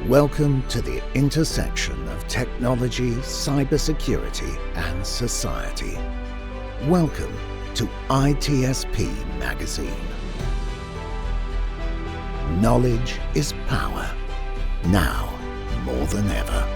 Welcome to the intersection of technology, cybersecurity, and society. Welcome to ITSP Magazine. Knowledge is power, now more than ever.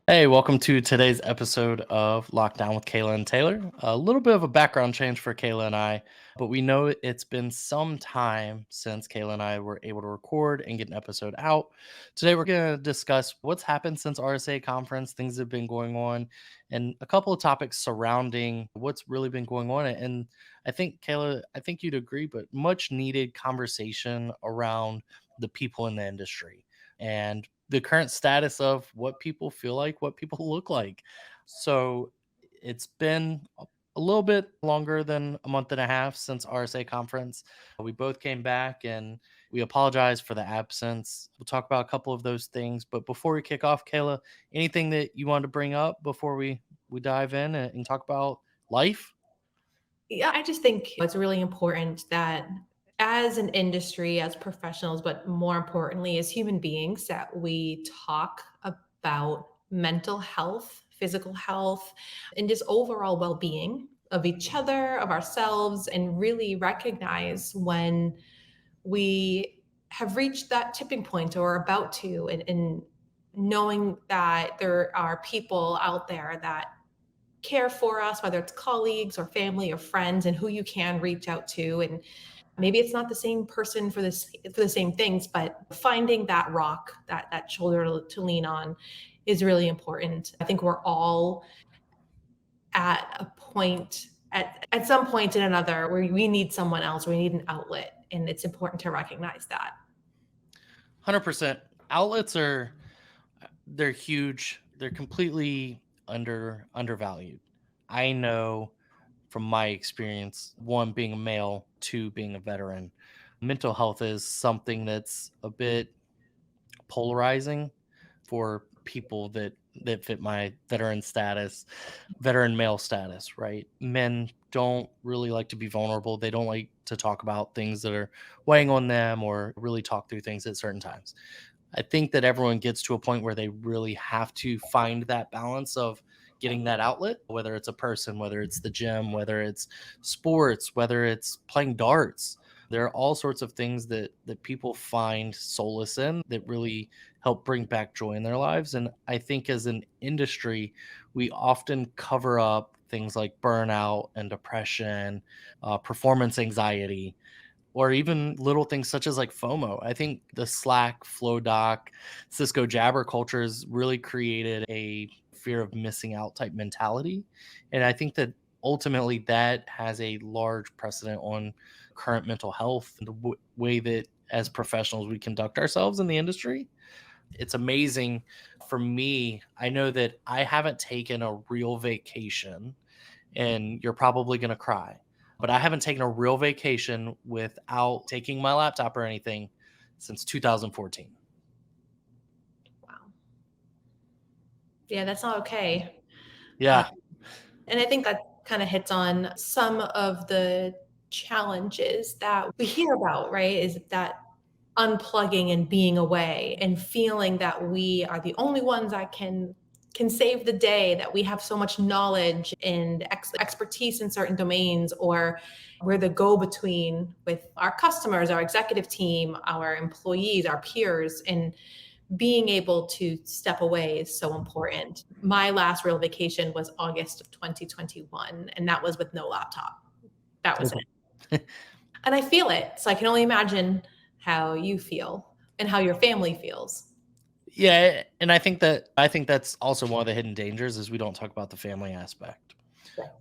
Hey, welcome to today's episode of Lockdown with Kayla and Taylor. A little bit of a background change for Kayla and I, but we know it's been some time since Kayla and I were able to record and get an episode out. Today, we're going to discuss what's happened since RSA conference, things that have been going on, and a couple of topics surrounding what's really been going on. And I think, Kayla, I think you'd agree, but much needed conversation around the people in the industry and the current status of what people feel like, what people look like. So it's been a little bit longer than a month and a half since RSA conference. We both came back and we apologize for the absence. We'll talk about a couple of those things. But before we kick off, Kayla, anything that you wanted to bring up before we dive in and talk about life? Yeah, I just think it's really important that as an industry, as professionals, but more importantly, as human beings, that we talk about mental health, physical health, and just overall well being of each other, of ourselves, and really recognize when we have reached that tipping point or are about to, and knowing that there are people out there that care for us, whether it's colleagues or family or friends, and who you can reach out to. And maybe it's not the same person for the same things, but finding that rock, that shoulder to lean on is really important. I think we're all at a point at some point in another where we need someone else, we need an outlet. And it's important to recognize that. 100%. Outlets they're huge. They're completely undervalued. I know from my experience, one being a male, two being a veteran, mental health is something that's a bit polarizing for people that fit my veteran male status, right? Men don't really like to be vulnerable. They don't like to talk about things that are weighing on them or really talk through things at certain times. I think that everyone gets to a point where they really have to find that balance of getting that outlet, whether it's a person, whether it's the gym, whether it's sports, whether it's playing darts. There are all sorts of things that people find solace in that really help bring back joy in their lives. And I think as an industry, we often cover up things like burnout and depression, performance anxiety, or even little things such as like FOMO. I think the Slack, FlowDoc, Cisco Jabber culture has really created a fear of missing out type mentality. And I think that ultimately that has a large precedent on current mental health and the way that as professionals we conduct ourselves in the industry. It's amazing for me. I know that I haven't taken a real vacation, and you're probably going to cry, but I haven't taken a real vacation without taking my laptop or anything since 2014. Wow. Yeah, that's not okay. Yeah. And I think that kind of hits on some of the challenges that we hear about, right? Is that unplugging and being away and feeling that we are the only ones that can save the day, that we have so much knowledge and expertise in certain domains, or we're the go-between with our customers, our executive team, our employees, our peers. And being able to step away is so important. My last real vacation was August of 2021, and that was with no laptop. That was it. And I feel it. So I can only imagine how you feel and how your family feels. Yeah, and I think that's also one of the hidden dangers is we don't talk about the family aspect.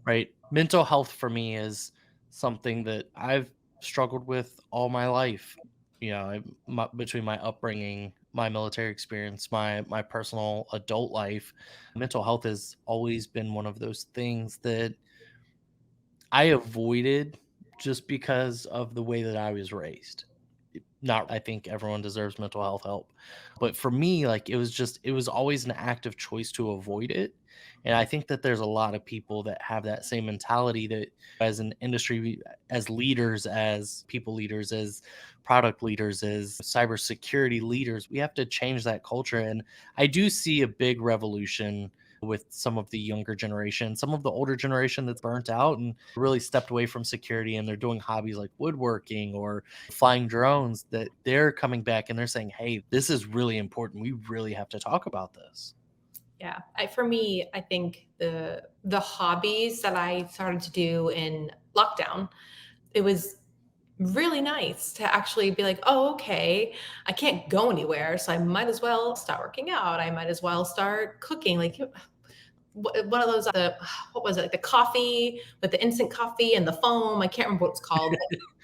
Right? Mental health for me is something that I've struggled with all my life. Between my upbringing, my military experience, my personal adult life, mental health has always been one of those things that I avoided just because of the way that I was raised. Not, I think everyone deserves mental health help. But for me, like it was always an active choice to avoid it. And I think that there's a lot of people that have that same mentality that as an industry, as leaders, as people leaders, as product leaders, as cybersecurity leaders, we have to change that culture. And I do see a big revolution with some of the younger generation, some of the older generation that's burnt out and really stepped away from security, and they're doing hobbies like woodworking or flying drones, that they're coming back and they're saying, hey, this is really important. We really have to talk about this. Yeah, for me, I think the hobbies that I started to do in lockdown, it was really nice to actually be like, oh, okay, I can't go anywhere, so I might as well start working out. I might as well start cooking. Like one of those, what was it, like the coffee with the instant coffee and the foam. I can't remember what it's called.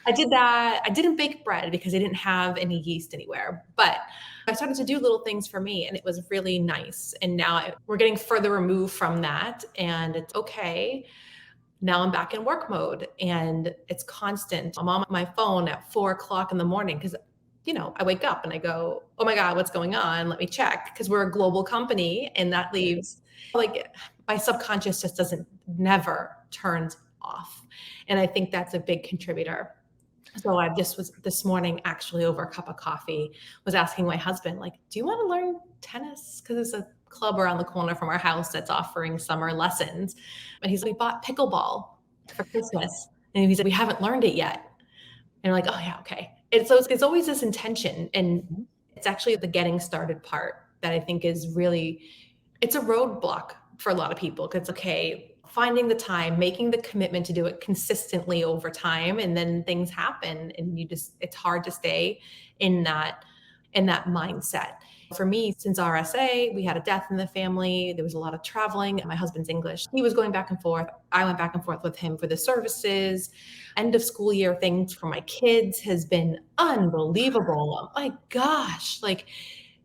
I did that. I didn't bake bread because I didn't have any yeast anywhere, but I started to do little things for me and it was really nice. And now we're getting further removed from that and it's okay. Now I'm back in work mode and it's constant. I'm on my phone at 4 o'clock in the morning because, I wake up and I go, oh my God, what's going on? Let me check. Because we're a global company and that leaves like my subconscious just doesn't never turns off. And I think that's a big contributor. So I just was this morning actually over a cup of coffee was asking my husband, like, do you want to learn tennis? Because there's a club around the corner from our house that's offering summer lessons. And he's like, we bought pickleball for Christmas. And he said, we haven't learned it yet. And I'm like, oh yeah, okay. And so it's always this intention. And it's actually the getting started part that I think is really, it's a roadblock for a lot of people. Because okay, finding the time, making the commitment to do it consistently over time, and then things happen and it's hard to stay in that mindset. For me, since RSA, we had a death in the family. There was a lot of traveling. My husband's English. He was going back and forth. I went back and forth with him for the services. End of school year things for my kids has been unbelievable. Oh my gosh, like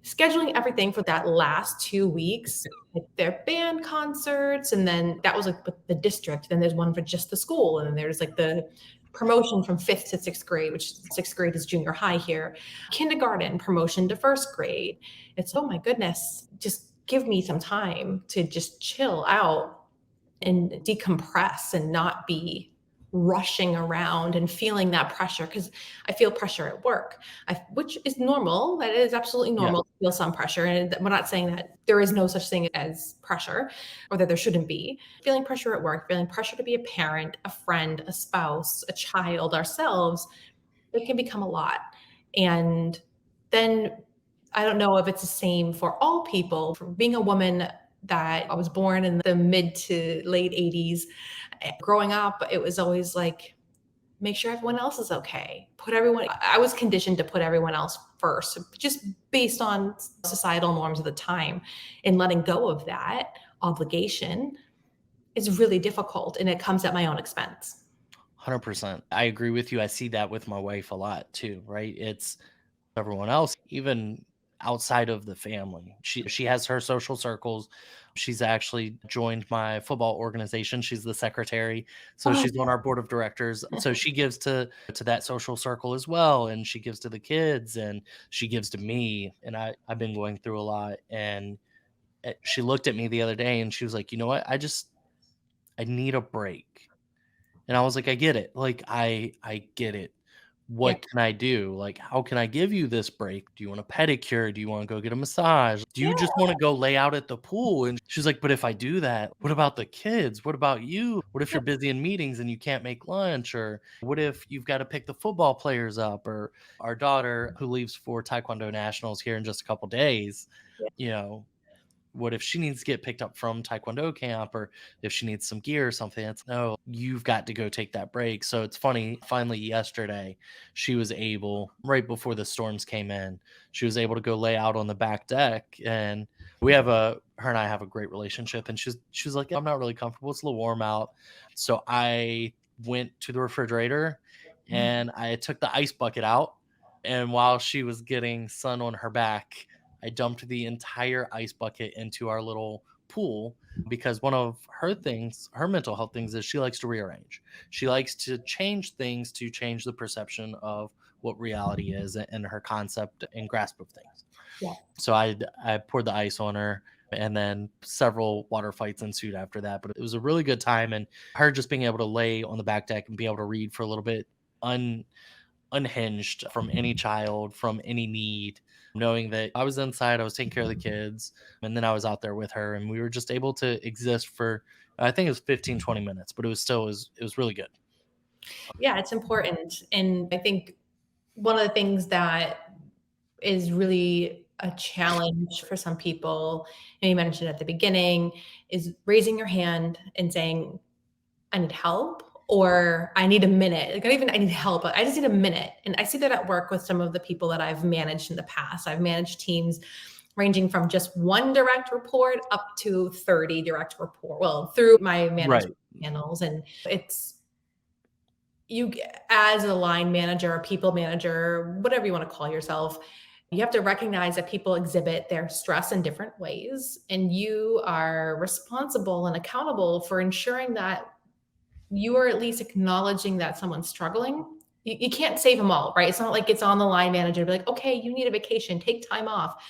scheduling everything for that last 2 weeks, like their band concerts, and then that was like with the district. Then there's one for just the school, and then there's like the promotion from 5th to 6th grade, which 6th grade is junior high here. Kindergarten promotion to 1st grade. It's, oh my goodness, just give me some time to just chill out and decompress and not be rushing around and feeling that pressure, because I feel pressure at work, which is normal. That is absolutely normal to feel some pressure. And we're not saying that there is no such thing as pressure or that there shouldn't be. Feeling pressure at work, feeling pressure to be a parent, a friend, a spouse, a child, ourselves, it can become a lot. And then I don't know if it's the same for all people. For being a woman that I was born in the mid to late 80s, growing up, it was always like, make sure everyone else is okay. I was conditioned to put everyone else first, just based on societal norms of the time. And letting go of that obligation is really difficult. And it comes at my own expense. 100%. I agree with you. I see that with my wife a lot too, right? It's everyone else, even outside of the family. She has her social circles. She's actually joined my football organization. She's the secretary. So Oh, she's on our board of directors. So she gives to that social circle as well. And she gives to the kids and she gives to me. And I've been going through a lot. And she looked at me the other day and she was like, you know what? I need a break. And I was like, I get it. Like, I get it. yeah. What can I do? Like, how can I give you this break? Do you want a pedicure? Do you want to go get a massage? Do you just want to go lay out at the pool? And she's like, but if I do that, what about the kids? What about you? What if you're busy in meetings and you can't make lunch? Or what if you've got to pick the football players up? Or our daughter who leaves for Taekwondo Nationals here in just a couple days, you know, what if she needs to get picked up from Taekwondo camp, or if she needs some gear or something? It's no, you've got to go take that break. So it's funny. Finally, yesterday, she was able, right before the storms came in, she was able to go lay out on the back deck. And her and I have a great relationship. And she was like, I'm not really comfortable. It's a little warm out. So I went to the refrigerator and I took the ice bucket out. And while she was getting sun on her back, I dumped the entire ice bucket into our little pool, because one of her things, her mental health things, is she likes to rearrange. She likes to change things to change the perception of what reality is and her concept and grasp of things. Yeah. So I poured the ice on her, and then several water fights ensued after that. But it was a really good time, and her just being able to lay on the back deck and be able to read for a little bit, unhinged from any child, from any need, knowing that I was inside, I was taking care of the kids, and then I was out there with her, and we were just able to exist for, I think it was 15-20 minutes, but it was really good. Yeah, it's important. And I think one of the things that is really a challenge for some people, and you mentioned at the beginning, is raising your hand and saying, I need help, or I need a minute. Like, I need help, but I just need a minute. And I see that at work with some of the people that I've managed in the past. I've managed teams ranging from just one direct report up to 30 direct report, well, through my management channels. And it's, you as a line manager, a people manager, whatever you want to call yourself, you have to recognize that people exhibit their stress in different ways, and you are responsible and accountable for ensuring that you are at least acknowledging that someone's struggling. You can't save them all, right? It's not like it's on the line manager to be like, okay, you need a vacation, take time off.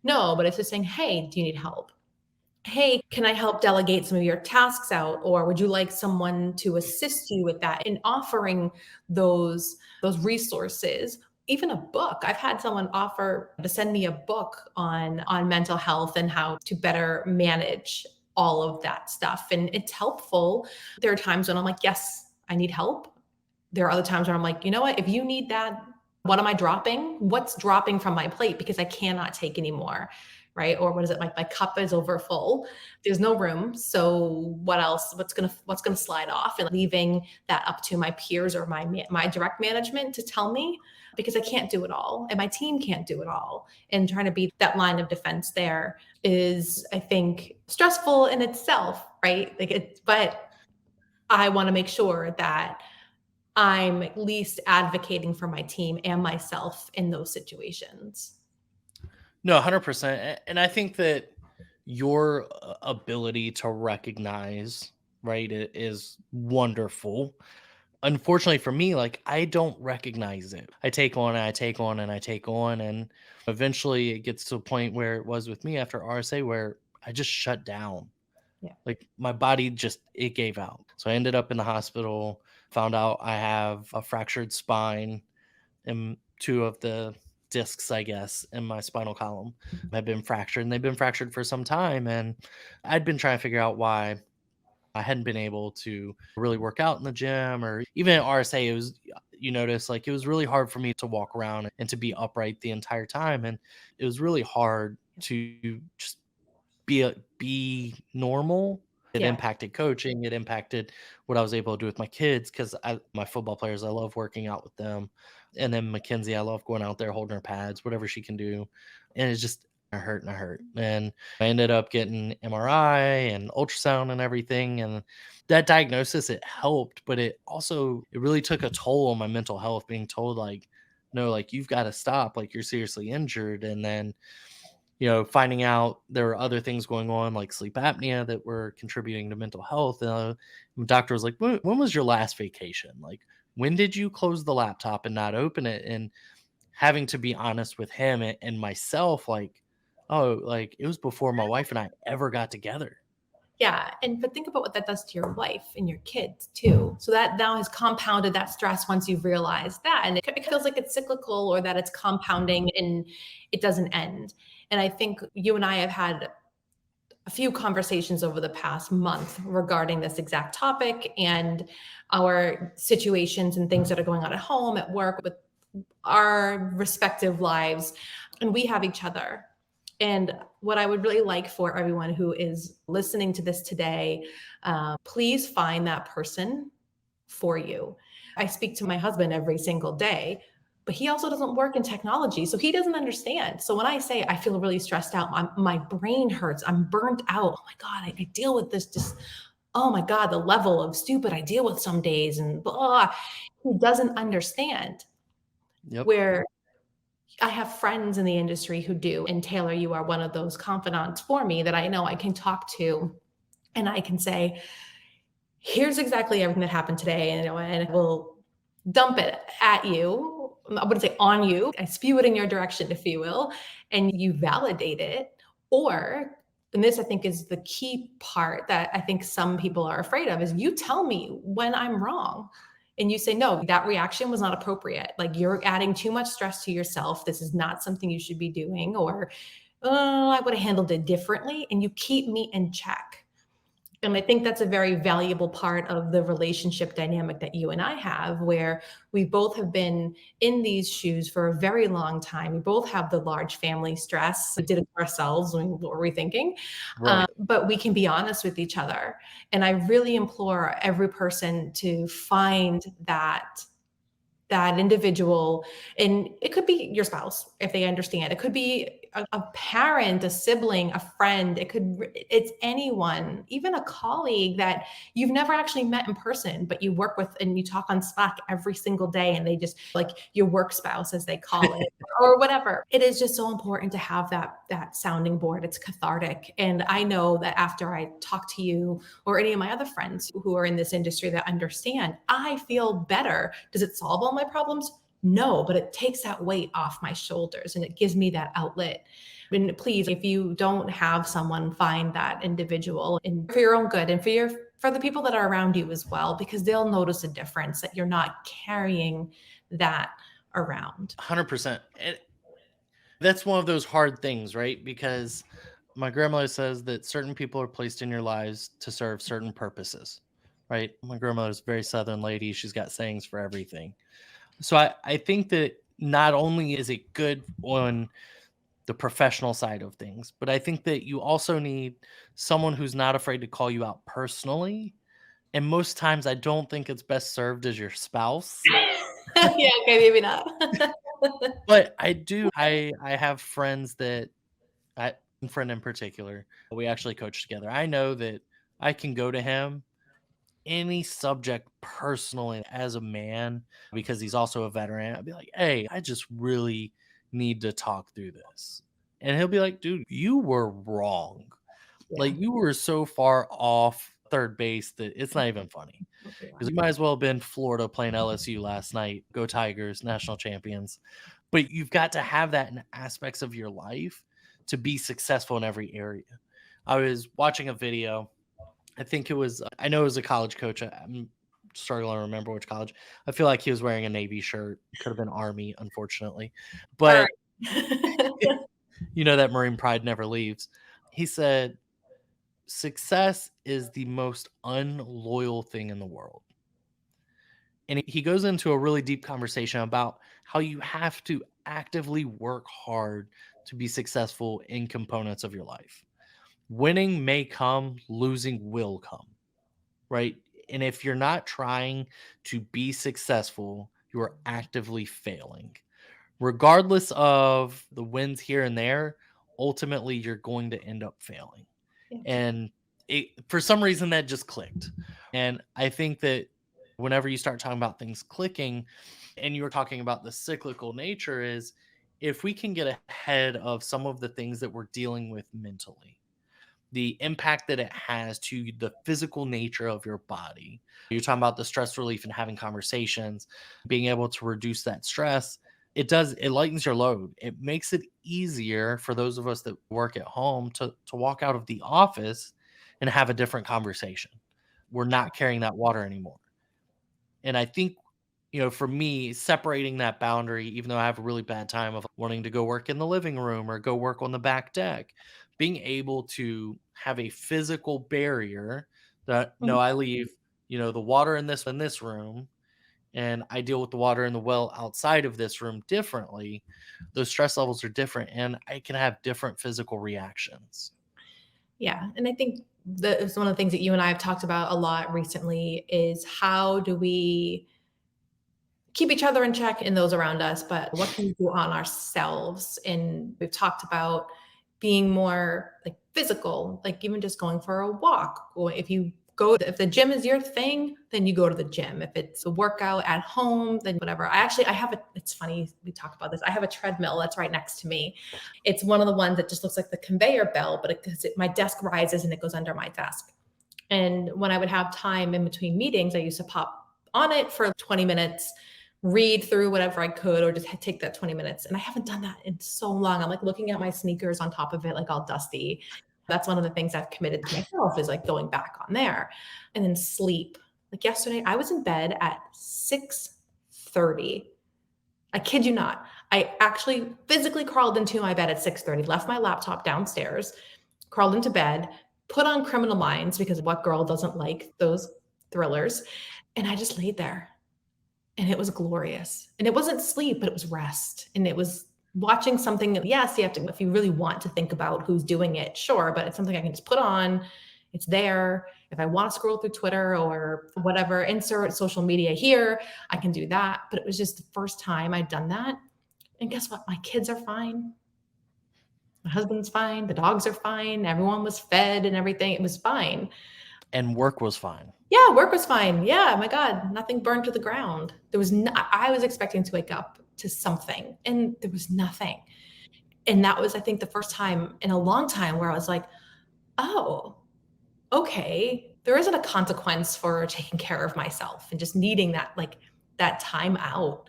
No, but it's just saying, hey, do you need help? Hey, can I help delegate some of your tasks out? Or would you like someone to assist you with that? And offering those resources, even a book. I've had someone offer to send me a book on mental health and how to better manage all of that stuff. And it's helpful. There are times when I'm like, yes, I need help. There are other times where I'm like, you know what, if you need that, what am I dropping? What's dropping from my plate? Because I cannot take anymore. Right? Or what is it? My cup is over full. There's no room. So what else? What's gonna slide off? And leaving that up to my peers or my direct management to tell me, because I can't do it all, and my team can't do it all. And trying to be that line of defense there is, I think, stressful in itself, right? But I want to make sure that I'm at least advocating for my team and myself in those situations. No, 100%. And I think that your ability to recognize, right, is wonderful. Unfortunately for me, like, I don't recognize it. I take on and I take on and I take on. And eventually it gets to a point where it was with me after RSA where I just shut down. Yeah. Like, my body just, it gave out. So I ended up in the hospital, found out I have a fractured spine, and two of the discs, I guess, in my spinal column have been fractured, and they've been fractured for some time. And I'd been trying to figure out why I hadn't been able to really work out in the gym, or even at RSA. It was, you notice, like, it was really hard for me to walk around and to be upright the entire time. And it was really hard to just be normal. It Yeah. impacted coaching. It impacted what I was able to do with my kids, because my football players, I love working out with them. And then Mackenzie, I love going out there holding her pads, whatever she can do. And it's just, I hurt and I hurt. And I ended up getting MRI and ultrasound and everything. And that diagnosis, it helped, but it really took a toll on my mental health, being told, like, no, like, you've got to stop, like, you're seriously injured. And then, finding out there were other things going on, like sleep apnea, that were contributing to mental health. The doctor was like, when was your last vacation? Like, when did you close the laptop and not open it? And having to be honest with him and myself, like, oh, like, it was before my wife and I ever got together. Yeah. But think about what that does to your wife and your kids too. So that now has compounded that stress once you've realized that. And it feels like it's cyclical, or that it's compounding and it doesn't end. And I think you and I have had a few conversations over the past month regarding this exact topic and our situations and things that are going on at home, at work, with our respective lives. And we have each other. And what I would really like for everyone who is listening to this today, please find that person for you. I speak to my husband every single day, but he also doesn't work in technology, so he doesn't understand. So when I say I feel really stressed out, my brain hurts, I'm burnt out. Oh my God, I deal with this just, oh my God, the level of stupid I deal with some days, and blah. He doesn't understand. Yep. Where I have friends in the industry who do. And Taylor, you are one of those confidants for me that I know I can talk to, and I can say, here's exactly everything that happened today. And we'll dump it at you I wouldn't say on you, I spew it in your direction, if you will, and you validate it. Or, and this I think is the key part that I think some people are afraid of, is you tell me when I'm wrong. And you say, no, that reaction was not appropriate. Like, you're adding too much stress to yourself. This is not something you should be doing. Or, oh, I would have handled it differently. And you keep me in check. And I think that's a very valuable part of the relationship dynamic that you and I have, where we both have been in these shoes for a very long time. We both have the large family stress. We did it for ourselves. What were we thinking? Right. But we can be honest with each other. And I really implore every person to find that individual, and it could be your spouse if they understand. It could be a parent, a sibling, a friend. It's anyone, even a colleague that you've never actually met in person, but you work with and you talk on Slack every single day, and they just, like, your work spouse, as they call it, or whatever. It is just so important to have that sounding board. It's cathartic. And I know that after I talk to you or any of my other friends who are in this industry that understand, I feel better. Does it solve all my problems? No, but it takes that weight off my shoulders and it gives me that outlet. And please, if you don't have someone, find that individual, and for your own good and for the people that are around you as well, because they'll notice a difference that you're not carrying that around. 100%. That's one of those hard things, right? Because my grandmother says that certain people are placed in your lives to serve certain purposes, right? My grandmother's a very Southern lady. She's got sayings for everything. So I think that not only is it good on the professional side of things, but I think that you also need someone who's not afraid to call you out personally. And most times I don't think it's best served as your spouse. Yeah, okay, maybe not. But I have friends that one friend in particular, we actually coach together. I know that I can go to him any subject personally as a man, because he's also a veteran. I'd be like, hey, I just really need to talk through this. And he'll be like, dude, you were wrong. Yeah. Like, you were so far off third base that it's not even funny. Because you might as well have been Florida playing LSU last night. Go Tigers, national champions. But you've got to have that in aspects of your life to be successful in every area. I was watching a video. I think it was, I know it was a college coach. I'm struggling to remember which college. I feel like he was wearing a Navy shirt. Could have been Army, unfortunately. But you know that Marine pride never leaves. He said, success is the most unloyal thing in the world. And he goes into a really deep conversation about how you have to actively work hard to be successful in components of your life. Winning may come, losing will come, right? And if you're not trying to be successful, you are actively failing. Regardless of the wins here and there, ultimately you're going to end up failing. Yeah. And for some reason that just clicked. And I think that whenever you start talking about things clicking, and you were talking about the cyclical nature, is if we can get ahead of some of the things that we're dealing with mentally, the impact that it has to the physical nature of your body. You're talking about the stress relief and having conversations, being able to reduce that stress. It lightens your load. It makes it easier for those of us that work at home to walk out of the office and have a different conversation. We're not carrying that water anymore. And I think, for me, separating that boundary, even though I have a really bad time of wanting to go work in the living room or go work on the back deck, being able to have a physical barrier that, no, I leave, the water in this room, and I deal with the water in the well outside of this room differently. Those stress levels are different, and I can have different physical reactions. Yeah. And I think it's one of the things that you and I have talked about a lot recently is how do we keep each other in check and those around us, but what can we do on ourselves? And we've talked about being more like physical, like even just going for a walk. Or if the gym is your thing, then you go to the gym. If it's a workout at home, then whatever. It's funny, we talk about this. I have a treadmill that's right next to me. It's one of the ones that just looks like the conveyor belt, but my desk rises and it goes under my desk. And when I would have time in between meetings, I used to pop on it for 20 minutes, read through whatever I could or just take that 20 minutes. And I haven't done that in so long. I'm like looking at my sneakers on top of it, like all dusty. That's one of the things I've committed to myself is like going back on there. And then sleep. Like yesterday, I was in bed at 6:30. I kid you not. I actually physically crawled into my bed at 6:30, left my laptop downstairs, crawled into bed, put on Criminal Minds because what girl doesn't like those thrillers? And I just laid there and it was glorious. And it wasn't sleep, but it was rest. And it was watching something that, yes, you have to, if you really want to think about who's doing it, sure, but it's something I can just put on. It's there. If I want to scroll through Twitter or whatever, insert social media here, I can do that. But it was just the first time I'd done that. And guess what? My kids are fine. My husband's fine. The dogs are fine. Everyone was fed and everything. It was fine. And work was fine. Yeah, work was fine. Yeah, my God, nothing burned to the ground. There was I was expecting to wake up to something and there was nothing. And that was, I think, the first time in a long time where I was like, oh, okay, there isn't a consequence for taking care of myself and just needing that, like that time out.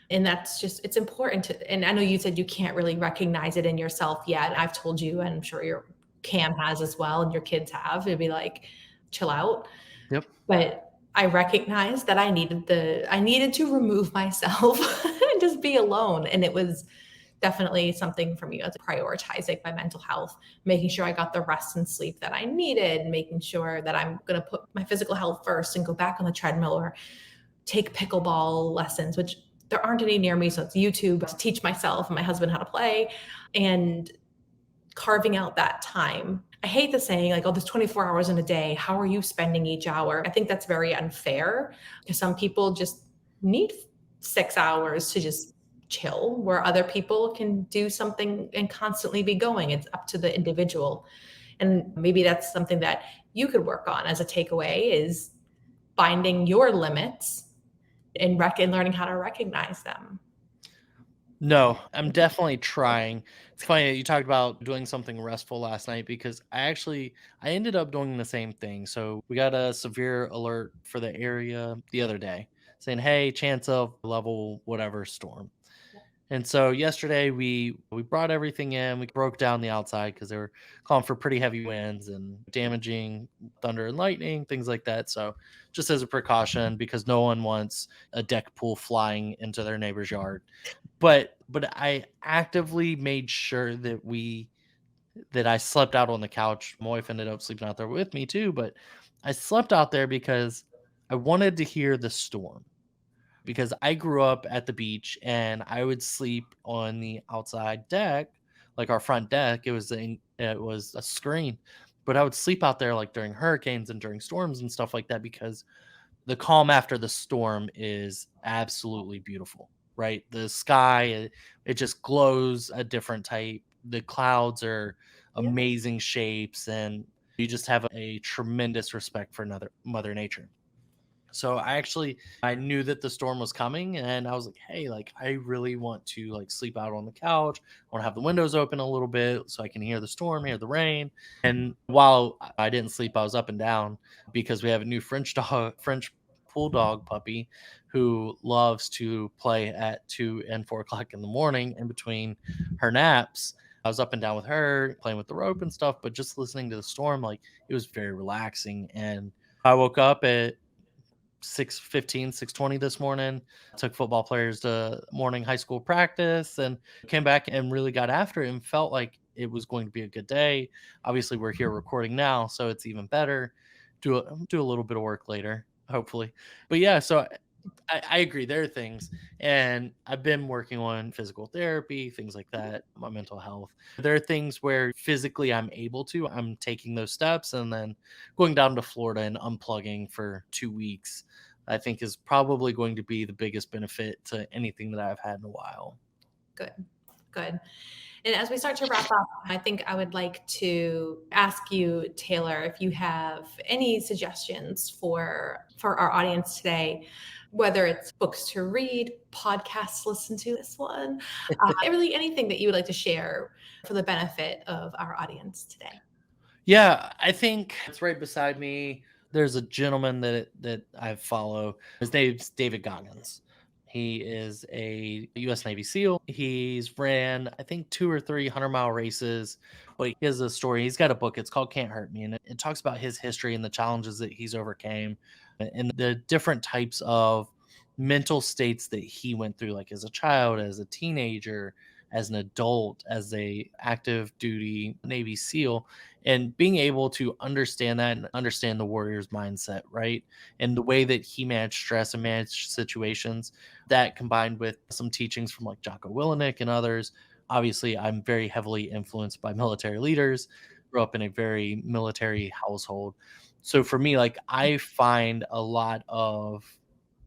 And that's just, it's important to, and I know you said you can't really recognize it in yourself yet. I've told you, and I'm sure your Cam has as well, and your kids have, it'd be like, chill out. Yep. But I recognized that I needed to remove myself and just be alone. And it was definitely something for me as prioritizing my mental health, making sure I got the rest and sleep that I needed, making sure that I'm going to put my physical health first and go back on the treadmill or take pickleball lessons, which there aren't any near me. So it's YouTube to teach myself and my husband how to play, and carving out that time. I hate the saying like, oh, there's 24 hours in a day. How are you spending each hour? I think that's very unfair because some people just need 6 hours to just chill, where other people can do something and constantly be going. It's up to the individual. And maybe that's something that you could work on as a takeaway, is finding your limits and learning how to recognize them. No, I'm definitely trying. It's funny that you talked about doing something restful last night because I ended up doing the same thing. So we got a severe alert for the area the other day saying, hey, chance of level whatever storm. And so yesterday we brought everything in. We broke down the outside because they were calling for pretty heavy winds and damaging thunder and lightning, things like that. So just as a precaution, because no one wants a deck pool flying into their neighbor's yard. But I actively made sure that I slept out on the couch. My wife ended up sleeping out there with me too, but I slept out there because I wanted to hear the storm. Because I grew up at the beach and I would sleep on the outside deck, like our front deck. It was a screen, but I would sleep out there like during hurricanes and during storms and stuff like that because the calm after the storm is absolutely beautiful, right? The sky, it just glows a different type. The clouds are amazing shapes, and you just have a tremendous respect for another Mother Nature. So I knew that the storm was coming, and I was like, hey, like I really want to like sleep out on the couch. I want to have the windows open a little bit so I can hear the storm, hear the rain. And while I didn't sleep, I was up and down because we have a new French bulldog puppy who loves to play at 2 and 4 o'clock in the morning in between her naps. I was up and down with her, playing with the rope and stuff, but just listening to the storm, like it was very relaxing. And I woke up at 6:15, 6:20 this morning, took football players to morning high school practice and came back and really got after it and felt like it was going to be a good day. Obviously we're here recording now, so it's even better. Do a little bit of work later, hopefully. But yeah, so I agree. There are things, and I've been working on physical therapy, things like that, my mental health. There are things where physically I'm taking those steps, and then going down to Florida and unplugging for 2 weeks, I think is probably going to be the biggest benefit to anything that I've had in a while. Good. And as we start to wrap up, I think I would like to ask you, Taylor, if you have any suggestions for our audience today, whether it's books to read, podcasts to listen to, this one, really anything that you would like to share for the benefit of our audience today. Yeah, I think it's right beside me. There's a gentleman that I follow. His name's David Goggins. He is a U.S. Navy SEAL. He's ran, I think, 2 or 3 100-mile races. But he has a story. He's got a book. It's called Can't Hurt Me. And it talks about his history and the challenges that he's overcame and the different types of mental states that he went through, like as a child, as a teenager, as an adult, as a active duty Navy SEAL, and being able to understand that and understand the warrior's mindset, right? And the way that he managed stress and managed situations, that combined with some teachings from like Jocko Willenick and others. Obviously, I'm very heavily influenced by military leaders, grew up in a very military household. So for me, like I find a lot of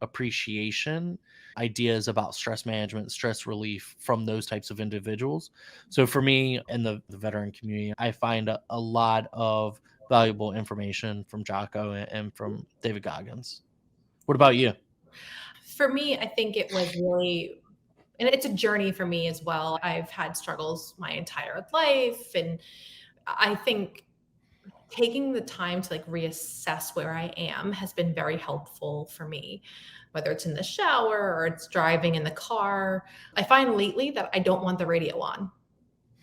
appreciation, ideas about stress management, stress relief from those types of individuals. So for me and the veteran community, I find a lot of valuable information from Jocko and from David Goggins. What about you? For me, I think it was really, and it's a journey for me as well. I've had struggles my entire life. And I think taking the time to like reassess where I am has been very helpful for me, whether it's in the shower or it's driving in the car. I find lately that I don't want the radio on.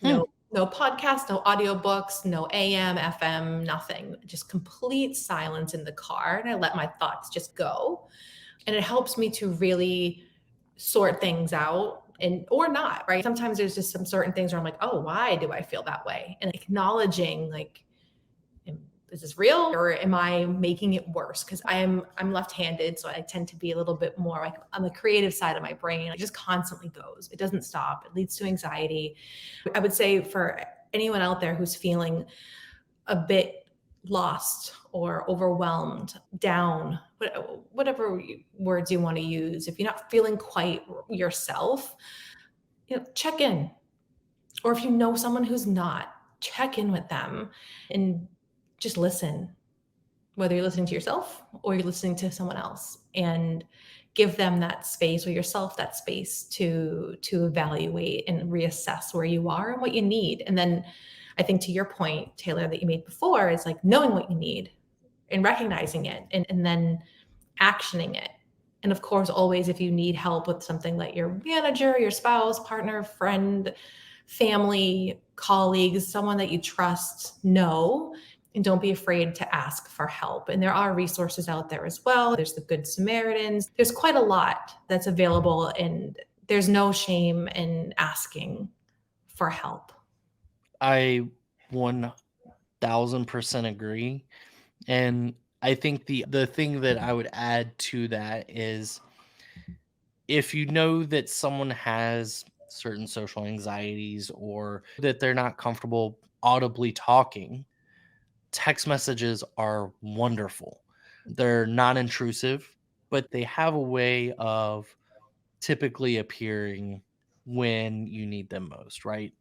Hmm. No podcast, no audiobooks, no AM, FM, nothing. Just complete silence in the car. And I let my thoughts just go. And it helps me to really sort things out and or not, right? Sometimes there's just some certain things where I'm like, oh, why do I feel that way? And acknowledging like, is this real or am I making it worse? Because I'm left-handed, so I tend to be a little bit more like on the creative side of my brain. It just constantly goes. It doesn't stop. It leads to anxiety. I would say for anyone out there who's feeling a bit lost or overwhelmed, down, whatever words you want to use, if you're not feeling quite yourself, check in. Or if you know someone who's not, check in with them and just listen, whether you're listening to yourself or you're listening to someone else, and give them that space or yourself that space to evaluate and reassess where you are and what you need. And then I think to your point, Taylor, that you made before, is like knowing what you need and recognizing it and then actioning it. And of course, always if you need help with something, let your manager, your spouse, partner, friend, family, colleagues, someone that you trust know, and don't be afraid to ask for help. And there are resources out there as well. There's the Good Samaritans. There's quite a lot that's available, and there's no shame in asking for help. I 1000% agree. And I think the thing that I would add to that is if you know that someone has certain social anxieties or that they're not comfortable audibly talking, text messages are wonderful. They're non-intrusive, but they have a way of typically appearing when you need them most, right?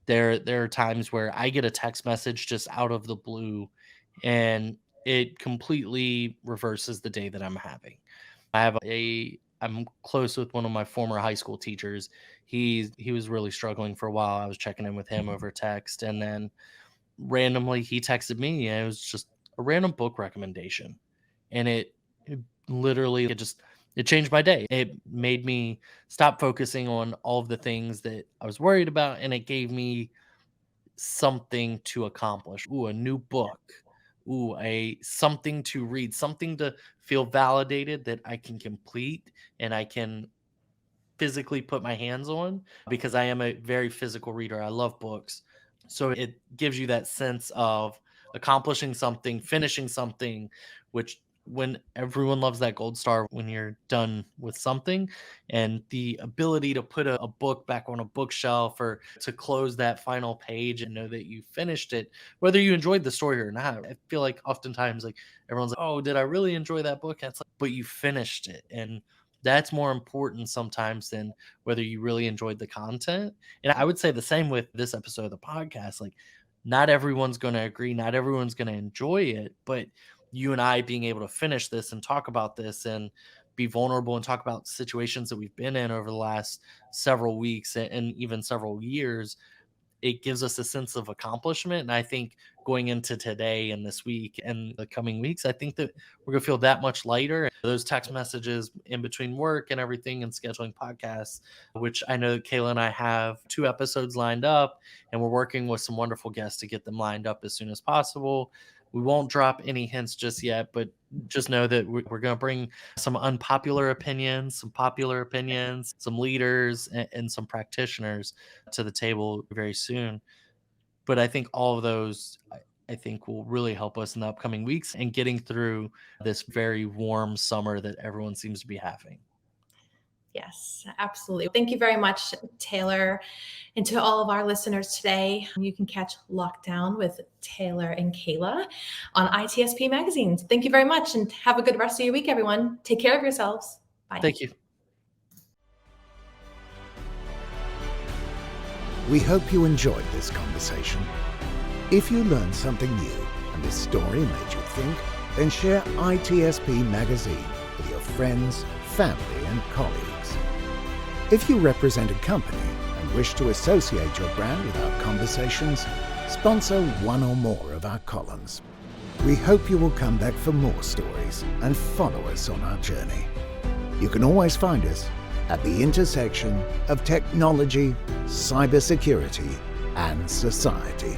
There are times where I get a text message just out of the blue and it completely reverses the day that I'm having. I'm close with one of my former high school teachers. He was really struggling for a while. I was checking in with him over text, and then randomly he texted me and it was just a random book recommendation. And it literally it changed my day. It made me stop focusing on all of the things that I was worried about, and it gave me something to accomplish. Ooh, a new book. Ooh, a something to read, something to feel validated that I can complete and I can physically put my hands on, because I am a very physical reader. I love books. So it gives you that sense of accomplishing something, finishing something, which when everyone loves that gold star when you're done with something, and the ability to put a book back on a bookshelf or to close that final page and know that you finished it, whether you enjoyed the story or not. I feel like oftentimes like everyone's like, oh, did I really enjoy that book? And it's like, but you finished it. And that's more important sometimes than whether you really enjoyed the content. And I would say the same with this episode of the podcast. Like, not everyone's going to agree, not everyone's going to enjoy it, but you and I being able to finish this and talk about this and be vulnerable and talk about situations that we've been in over the last several weeks and even several years, it gives us a sense of accomplishment. And I think going into today and this week and the coming weeks, I think that we're going to feel that much lighter. Those text messages in between work and everything and scheduling podcasts, which I know that Kayla and I have 2 episodes lined up, and we're working with some wonderful guests to get them lined up as soon as possible. We won't drop any hints just yet, but just know that we're going to bring some unpopular opinions, some popular opinions, some leaders, and some practitioners to the table very soon. But I think all of those, I think, will really help us in the upcoming weeks and getting through this very warm summer that everyone seems to be having. Yes, absolutely. Thank you very much, Taylor. And to all of our listeners today, you can catch Lockdown with Taylor and Kayla on ITSP Magazine. Thank you very much, and have a good rest of your week, everyone. Take care of yourselves. Bye. Thank you. We hope you enjoyed this conversation. If you learned something new and this story made you think, then share ITSP Magazine with your friends, family, and colleagues. If you represent a company and wish to associate your brand with our conversations, sponsor one or more of our columns. We hope you will come back for more stories and follow us on our journey. You can always find us at the intersection of technology, cybersecurity, and society.